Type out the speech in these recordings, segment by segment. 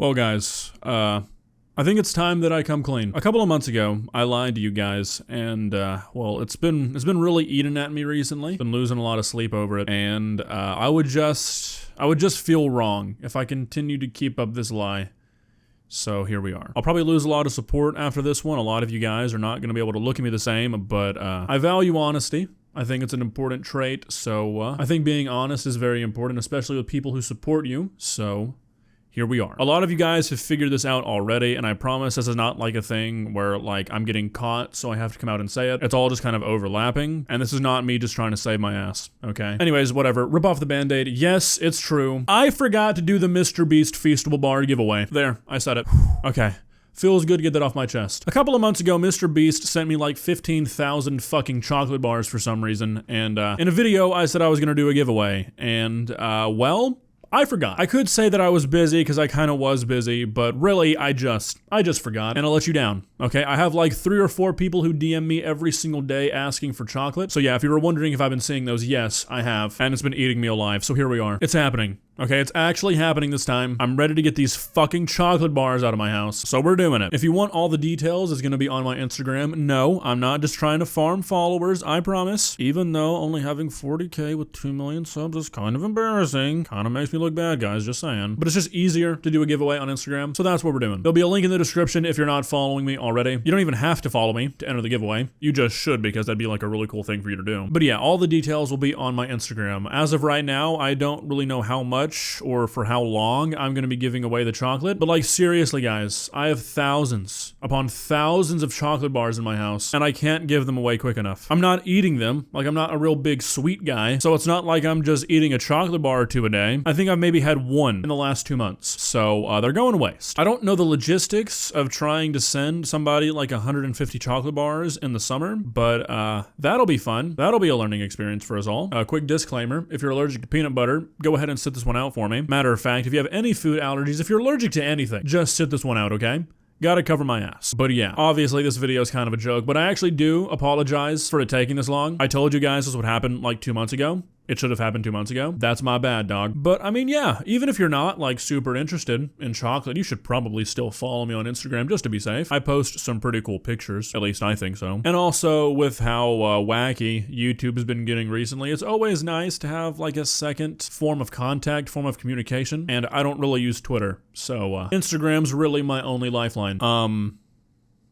Well, guys, I think it's time that I come clean. A couple of months ago, I lied to you guys, and well, it's been really eating at me recently. Been losing a lot of sleep over it, and I would just feel wrong if I continued to keep up this lie. So here we are. I'll probably lose a lot of support after this one. A lot of you guys are not going to be able to look at me the same, but I value honesty. I think it's an important trait, so I think being honest is very important, especially with people who support you, so here we are. A lot of you guys have figured this out already, and I promise this is not like a thing where like I'm getting caught, so I have to come out and say it. It's all just kind of overlapping, and this is not me just trying to save my ass, okay? Anyways, whatever. Rip off the band-aid. Yes, it's true. I forgot to do the Mr. Beast Feastable Bar giveaway. There, I said it. Okay. Feels good to get that off my chest. A couple of months ago, Mr. Beast sent me like 15,000 fucking chocolate bars for some reason, and in a video, I said I was gonna do a giveaway, and well, I forgot. I could say that I was busy because I kind of was busy, but really I just forgot, and I'll let you down, okay? I have like 3 or 4 people who DM me every single day asking for chocolate. So yeah, if you were wondering if I've been seeing those, yes, I have, and it's been eating me alive, so here we are. It's happening. Okay, it's actually happening this time. I'm ready to get these fucking chocolate bars out of my house, so we're doing it. If you want all the details, it's gonna be on my Instagram. No, I'm not just trying to farm followers, I promise. Even though only having 40K with 2 million subs is kind of embarrassing. Kind of makes me look bad, guys, just saying. But it's just easier to do a giveaway on Instagram, so that's what we're doing. There'll be a link in the description if you're not following me already. You don't even have to follow me to enter the giveaway. You just should, because that'd be like a really cool thing for you to do. But yeah, all the details will be on my Instagram. As of right now, I don't really know how much or for how long I'm gonna be giving away the chocolate, but like seriously guys, I have thousands upon thousands of chocolate bars in my house, and I can't give them away quick enough. I'm not eating them, like I'm not a real big sweet guy, so it's not like I'm just eating a chocolate bar or 2 a day. I think I've maybe had 1 in the last 2 months, so they're going to waste. I don't know the logistics of trying to send somebody like 150 chocolate bars in the summer, but that'll be fun. That'll be a learning experience for us all. A quick disclaimer, if you're allergic to peanut butter, go ahead and sit this one out for me. Matter of fact, if you have any food allergies, if you're allergic to anything, just sit this one out, okay? Gotta cover my ass. But yeah, obviously this video is kind of a joke, but I actually do apologize for it taking this long. I told you guys this would happen like 2 months ago. It should have happened 2 months ago. That's my bad, dog. But I mean, yeah, even if you're not like super interested in chocolate, you should probably still follow me on Instagram just to be safe. I post some pretty cool pictures, at least I think so. And also with how wacky YouTube has been getting recently, it's always nice to have like a second form of contact, form of communication. And I don't really use Twitter, so Instagram's really my only lifeline.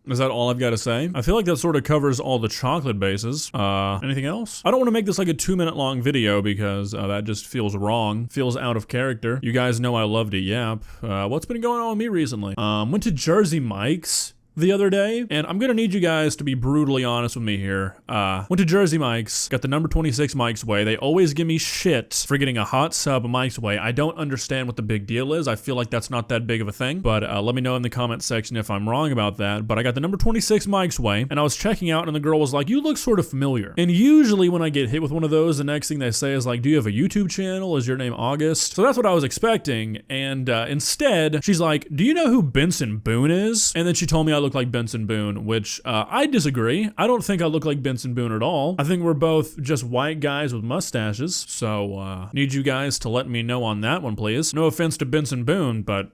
Is that all I've got to say? I feel like that sort of covers all the chocolate bases. Anything else? I don't want to make this like a 2-minute long video because that just feels wrong, feels out of character. You guys know I love to yap. What's been going on with me recently? Went to Jersey Mike's the other day, and I'm gonna need you guys to be brutally honest with me here. Went to Jersey Mike's, got the number 26 Mike's Way. They always give me shit for getting a hot sub Mike's Way. I don't understand what the big deal is. I feel like that's not that big of a thing, but let me know in the comment section if I'm wrong about that. But I got the number 26 Mike's Way, and I was checking out, and the girl was like, "You look sort of familiar." And usually when I get hit with one of those, the next thing they say is like, "Do you have a YouTube channel? Is your name August?" So that's what I was expecting, and instead, she's like, "Do you know who Benson Boone is?" And then she told me I look like Benson Boone, which I disagree. I don't think I look like Benson Boone at all. I think we're both just white guys with mustaches, so need you guys to let me know on that one, please. No offense to Benson Boone, but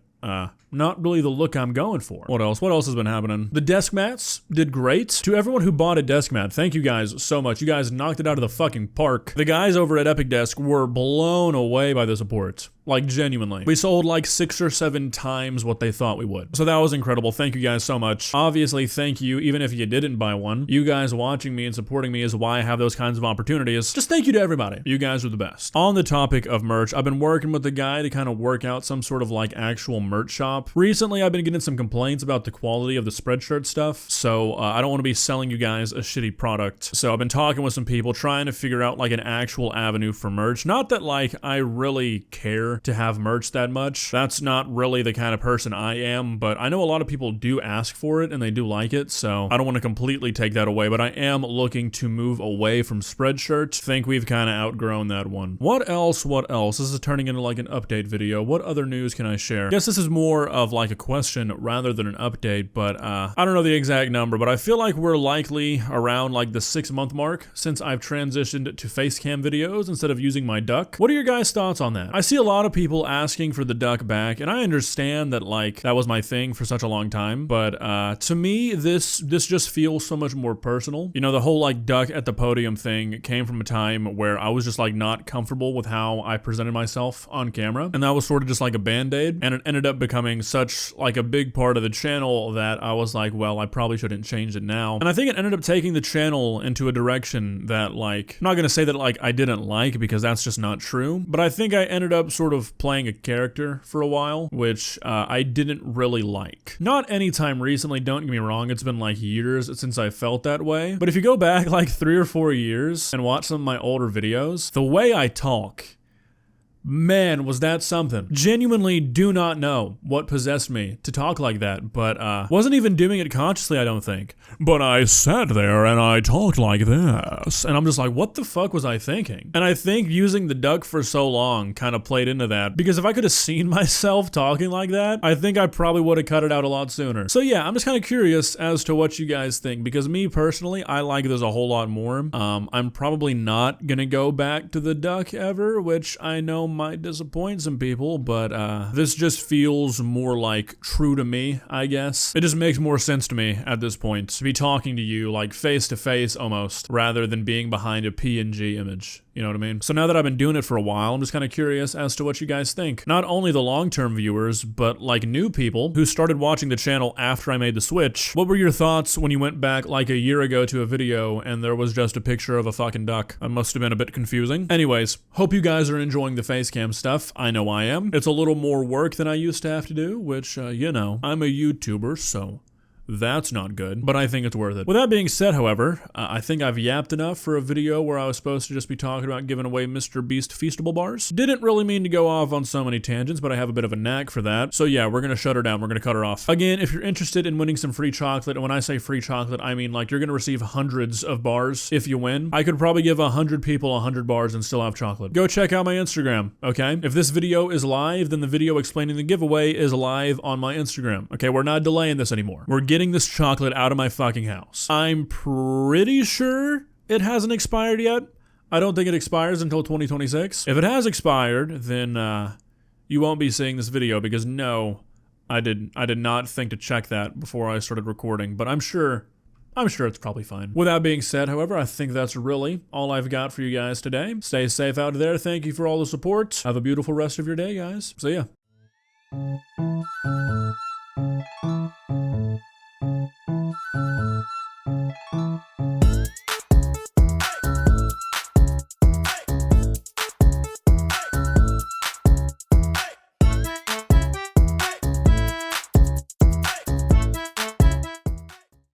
not really the look I'm going for. What else? What else has been happening? The desk mats did great. To everyone who bought a desk mat, thank you guys so much. You guys knocked it out of the fucking park. The guys over at Epic Desk were blown away by the support. Like, genuinely. We sold like 6 or 7 times what they thought we would. So that was incredible. Thank you guys so much. Obviously, thank you, even if you didn't buy one. You guys watching me and supporting me is why I have those kinds of opportunities. Just thank you to everybody. You guys are the best. On the topic of merch, I've been working with a guy to kind of work out some sort of like actual merch shop. Recently, I've been getting some complaints about the quality of the Spreadshirt stuff. So I don't want to be selling you guys a shitty product. So I've been talking with some people trying to figure out like an actual avenue for merch. Not that like I really care to have merch that much. That's not really the kind of person I am, but I know a lot of people do ask for it and they do like it, so I don't want to completely take that away, but I am looking to move away from Spreadshirt. Think we've kind of outgrown that one. What else? What else? This is turning into like an update video. What other news can I share? I guess this is more of like a question rather than an update, but I don't know the exact number, but I feel like we're likely around like the 6-month mark since I've transitioned to Facecam videos instead of using my duck. What are your guys' thoughts on that? I see a lot of people asking for the duck back, and I understand that like that was my thing for such a long time, but to me, this just feels so much more personal. You know, the whole like duck at the podium thing came from a time where I was just like not comfortable with how I presented myself on camera, and that was sort of just like a band-aid, and it ended up becoming such like a big part of the channel that I was like, well, I probably shouldn't change it now. And I think it ended up taking the channel into a direction that like, I'm not gonna say that like I didn't like, because that's just not true, but I think I ended up sort of playing a character for a while, which I didn't really like. Not anytime recently, don't get me wrong, it's been like years since I felt that way, but if you go back like 3 or 4 years and watch some of my older videos, the way I talk, man, was that something. Genuinely do not know what possessed me to talk like that, but wasn't even doing it consciously, I don't think. But I sat there and I talked like this, and I'm just like, what the fuck was I thinking? And I think using the duck for so long kind of played into that, because if I could have seen myself talking like that, I think I probably would have cut it out a lot sooner. So yeah, I'm just kind of curious as to what you guys think, because me personally, I like this a whole lot more. I'm probably not gonna go back to the duck ever, which I know might disappoint some people, but this just feels more like true to me, I guess. It just makes more sense to me at this point to be talking to you like face to face almost, rather than being behind a PNG image. You know what I mean? So now that I've been doing it for a while, I'm just kind of curious as to what you guys think. Not only the long-term viewers, but like new people who started watching the channel after I made the switch. What were your thoughts when you went back like a year ago to a video and there was just a picture of a fucking duck? That must have been a bit confusing. Anyways, hope you guys are enjoying the Facecam stuff. I know I am. It's a little more work than I used to have to do, which, you know, I'm a YouTuber, so that's not good, but I think it's worth it. With that being said, however, I think I've yapped enough for a video where I was supposed to just be talking about giving away Mr. Beast Feastable bars. Didn't really mean to go off on so many tangents, but I have a bit of a knack for that. So yeah, we're gonna shut her down. We're gonna cut her off. Again, if you're interested in winning some free chocolate, and when I say free chocolate, I mean like you're gonna receive hundreds of bars if you win. I could probably give 100 people 100 bars and still have chocolate. Go check out my Instagram, okay? If this video is live, then the video explaining the giveaway is live on my Instagram. Okay, we're not delaying this anymore. We're getting this chocolate out of my fucking house. I'm pretty sure it hasn't expired yet. I don't think it expires until 2026. If it has expired, then you won't be seeing this video, because no, I did not think to check that before I started recording, but I'm sure it's probably fine. With that being said, however, I think that's really all I've got for you guys today. Stay safe out there. Thank you for all the support. Have a beautiful rest of your day, guys. See ya.